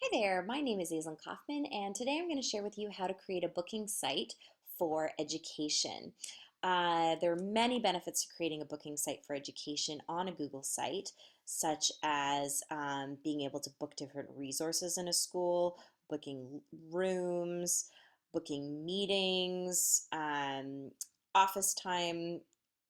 Hi there, my name is Aislinn Kaufman, and today I'm going to share with you how to create a booking site for education. There are many benefits to creating a booking site for education on a Google site, such as being able to book different resources in a school, booking rooms, booking meetings, office time,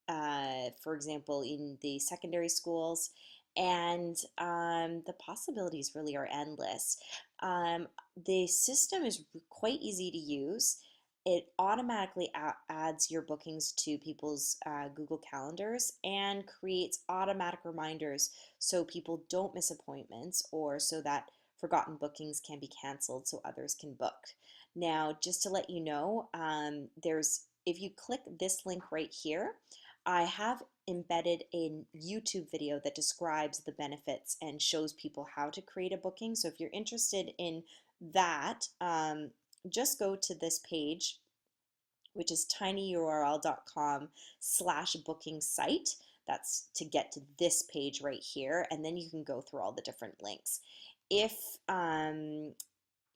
for example, in the secondary schools, and the possibilities really are endless. Um, the system is quite easy to use. It automatically adds your bookings to people's Google calendars and creates automatic reminders so people don't miss appointments or so that forgotten bookings can be canceled so others can book. Now, just to let you know, if you click this link right here, I have embedded a YouTube video that describes the benefits and shows people how to create a booking. So if you're interested in that, just go to this page, which is tinyurl.com/booking site. That's to get to this page right here, and then you can go through all the different links. If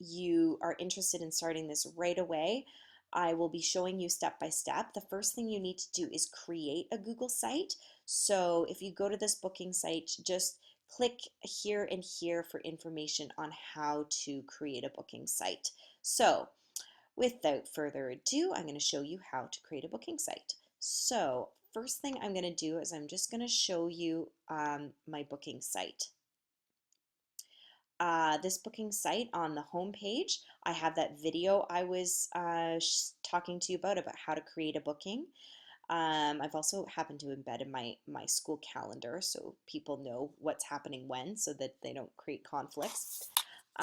you are interested in starting this right away, I will be showing you step by step. The first thing you need to do is create a Google site. So if you go to this booking site, just click here and here for information on how to create a booking site. So without further ado, I'm going to show you how to create a booking site. So first thing I'm going to do is I'm just going to show you my booking site. This booking site on the home page, I have that video I was talking to you about how to create a booking. I've also happened to embed in my school calendar so people know what's happening when so that they don't create conflicts.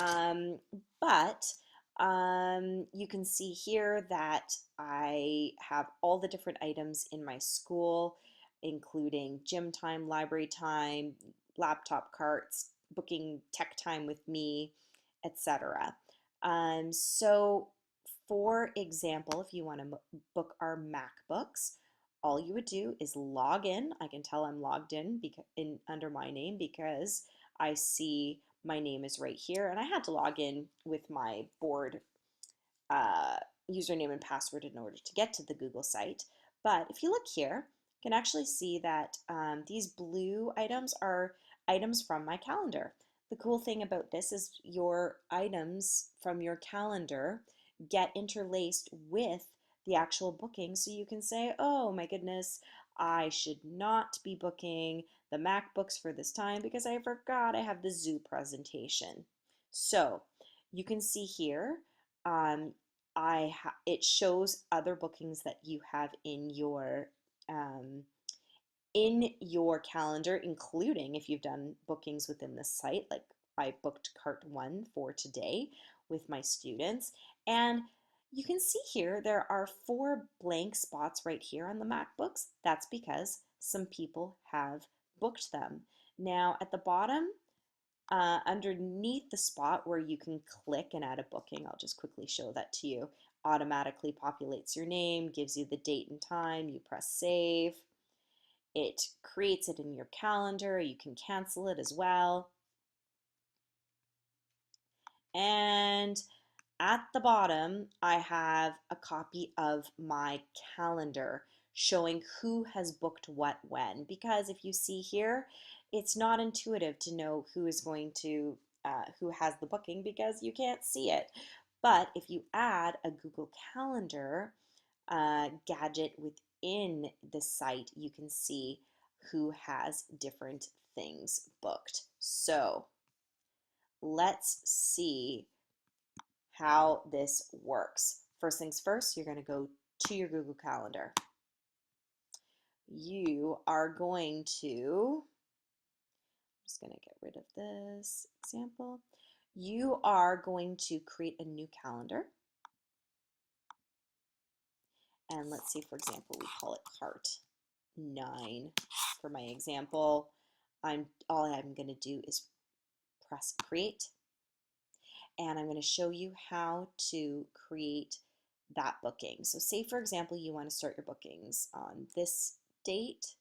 Um, but you can see here that I have all the different items in my school, including gym time, library time, laptop carts, booking tech time with me, etc. So for example, if you want to book our MacBooks, all you would do is log in. I can tell I'm logged in under my name because I see my name is right here, and I had to log in with my board uh, username and password in order to get to the Google site. But if you look here, you can actually see that these blue items are items from my calendar. The cool thing about this is your items from your calendar get interlaced with the actual booking, so you can say, oh my goodness, I should not be booking the MacBooks for this time because I forgot I have the zoo presentation. So you can see here, um, it shows other bookings that you have um, in your calendar, including if you've done bookings within the site, like I booked cart 1 for today with my students. And you can see here there are 4 blank spots right here on the MacBooks. That's because some people have booked them. Now at the bottom, underneath the spot where you can click and add a booking, I'll just quickly show that to you, automatically populates your name, gives you the date and time, you press save. It creates it in your calendar. You can cancel it as well. And at the bottom, I have a copy of my calendar showing who has booked what when. Because if you see here, it's not intuitive to know who is going to, who has the booking because you can't see it. But if you add a Google Calendar gadget within the site, you can see who has different things booked. So let's see how this works. First things first, you're going to go to your Google Calendar. You are going to, I'm just going to get rid of this example. You are going to create a new calendar. And let's say, for example, we call it cart 9 for my example. All I'm going to do is press create, and I'm going to show you how to create that booking. So say for example you want to start your bookings on this date.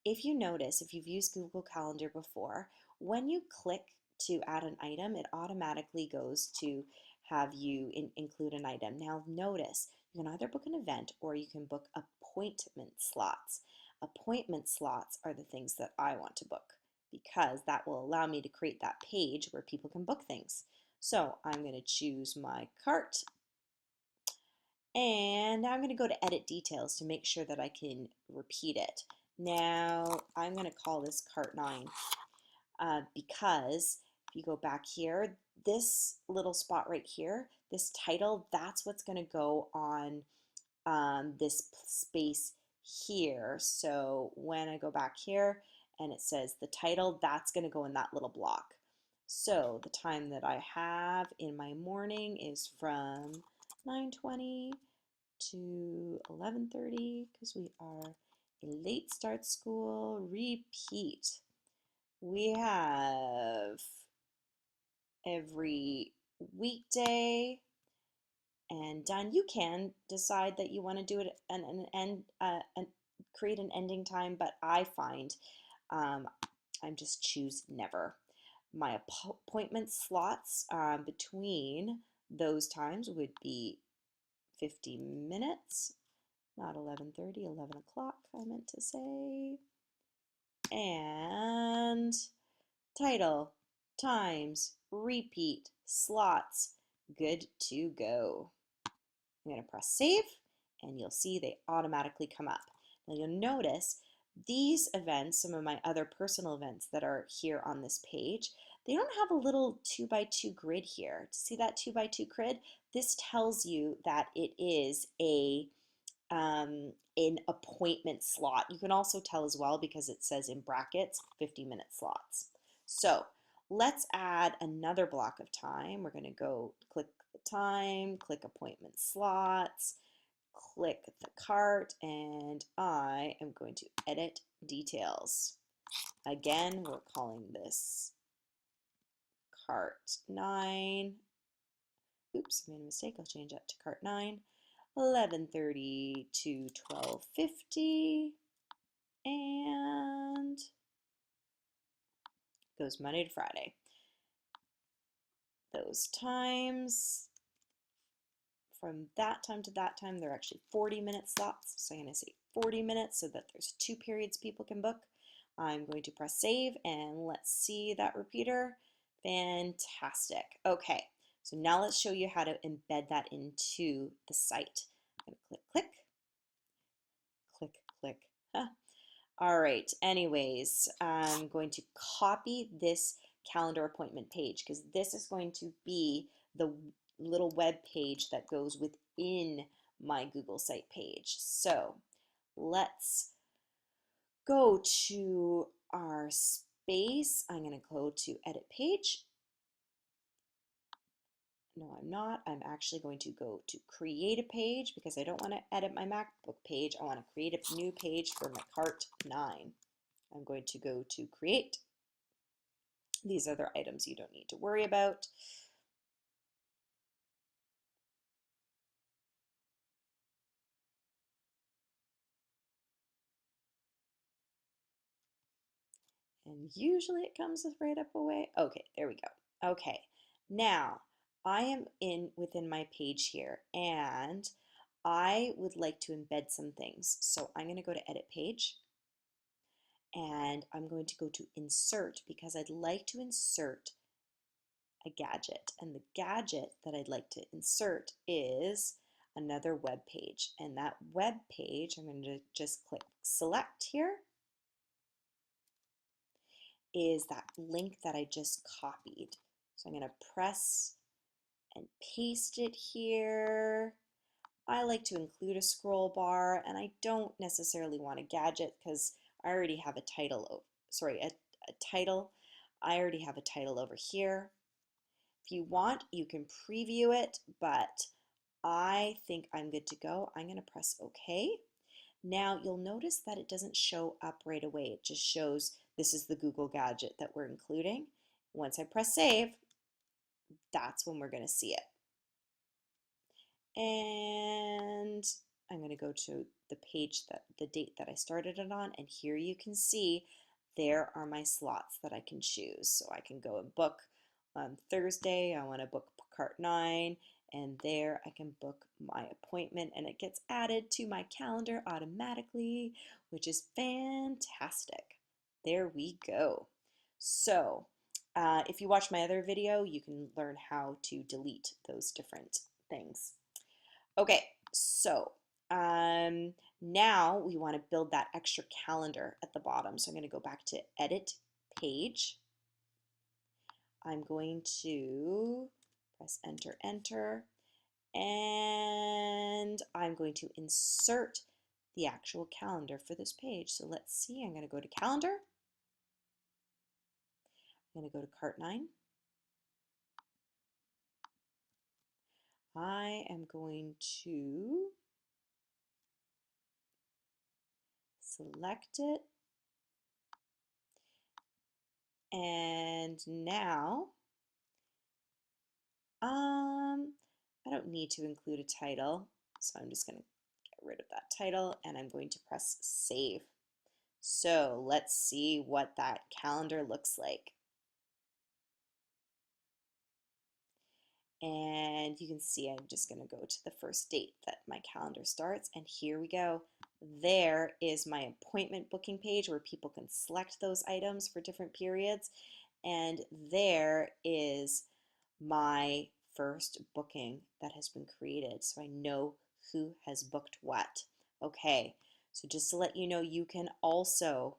If you notice, if you've used Google Calendar before, when you click to add an item, it automatically goes to have you include an item. Now notice, you can either book an event or you can book appointment slots. Appointment slots are the things that I want to book because that will allow me to create that page where people can book things. So I'm going to choose my cart, and now I'm going to go to edit details to make sure that I can repeat it. Now I'm going to call this cart 9 because if you go back here, this little spot right here, this title, that's what's going to go on this space here. So when I go back here and it says the title, that's going to go in that little block. So the time that I have in my morning is from 9:20 to 11:30 because we are a late start school. Repeat. We have every weekday and done. You can decide that you want to do it and create an ending time, but I find I'm just choose never. My appointment slots between those times would be 50 minutes, not 11:30, 11 o'clock I meant to say. And title, times, repeat, slots, good to go. I'm going to press save and you'll see they automatically come up. Now you'll notice these events, some of my other personal events that are here on this page, they don't have a little 2x2 grid here. See that 2x2 grid? This tells you that it is an appointment slot. You can also tell as well because it says in brackets 50-minute slots. So let's add another block of time. We're going to go click the time, click appointment slots, click the cart, and I am going to edit details. Again, we're calling this cart 9. Oops, I made a mistake. I'll change that to cart 9. 11:30 to 12:50, and goes Monday to Friday. Those times, from that time to that time, they're actually 40-minute slots. So I'm going to say 40 minutes so that there's 2 periods people can book. I'm going to press save and let's see that repeater. Fantastic. Okay, so now let's show you how to embed that into the site. I'm going to click, click, click, click. All right, anyways, I'm going to copy this calendar appointment page because this is going to be the little web page that goes within my Google site page. So let's go to our space. I'm going to go to edit page. No, I'm not. I'm actually going to go to create a page because I don't want to edit my MacBook page. I want to create a new page for my cart 9. I'm going to go to create. These are the items you don't need to worry about. And usually it comes right up away. Okay, there we go. Okay, now I am within my page here and I would like to embed some things. So I'm going to go to edit page and I'm going to go to insert because I'd like to insert a gadget. And the gadget that I'd like to insert is another web page. And that web page, I'm going to just click select here, is that link that I just copied. So I'm going to press and paste it here. I like to include a scroll bar and I don't necessarily want a gadget because I already have a title, a title. I already have a title over here. If you want, you can preview it, but I think I'm good to go. I'm going to press OK. Now you'll notice that it doesn't show up right away. It just shows this is the Google gadget that we're including. Once I press save, that's when we're going to see it. And I'm going to go to the page, the date that I started it on, and here you can see there are my slots that I can choose. So I can go and book on Thursday, I want to book cart 9, and there I can book my appointment and it gets added to my calendar automatically, which is fantastic. There we go. So if you watch my other video, you can learn how to delete those different things. Okay, so now we want to build that extra calendar at the bottom. So I'm going to go back to Edit Page. I'm going to press Enter, Enter, and I'm going to insert the actual calendar for this page. So let's see, I'm going to go to Calendar. I'm going to go to Cart 9. I am going to select it. And now, I don't need to include a title, so I'm just going to get rid of that title and I'm going to press Save. So let's see what that calendar looks like. And you can see I'm just going to go to the first date that my calendar starts, and here we go. There is my appointment booking page where people can select those items for different periods, and there is my first booking that has been created, so I know who has booked what. Okay, so just to let you know, you can also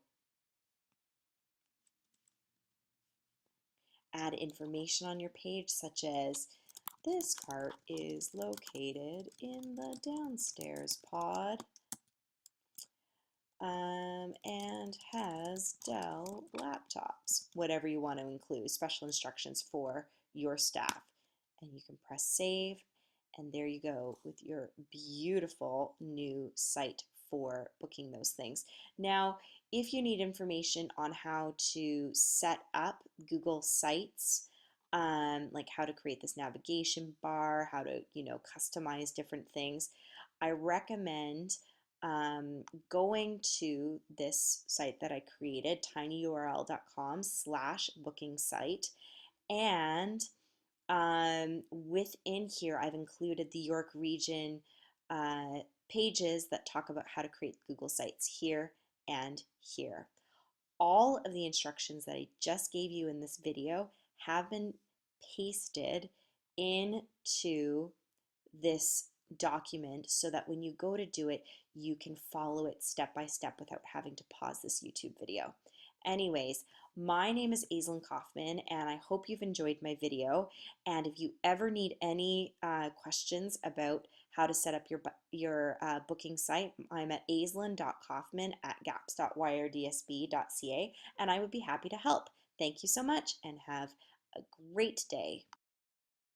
add information on your page, such as this cart is located in the downstairs pod and has Dell laptops, whatever you want to include, special instructions for your staff. And you can press save, and there you go with your beautiful new site for booking those things. Now, if you need information on how to set up Google Sites, like how to create this navigation bar, how to, customize different things, I recommend going to this site that I created, tinyurl.com/booking site, and within here I've included the York Region pages that talk about how to create Google Sites here and here. All of the instructions that I just gave you in this video have been pasted into this document so that when you go to do it, you can follow it step by step without having to pause this YouTube video. Anyways, my name is Aislinn Kaufman, and I hope you've enjoyed my video. And if you ever need any questions about how to set up your booking site, I'm at aislinn.kaufman@gaps.yrdsb.ca, and I would be happy to help. Thank you so much, and have a great day.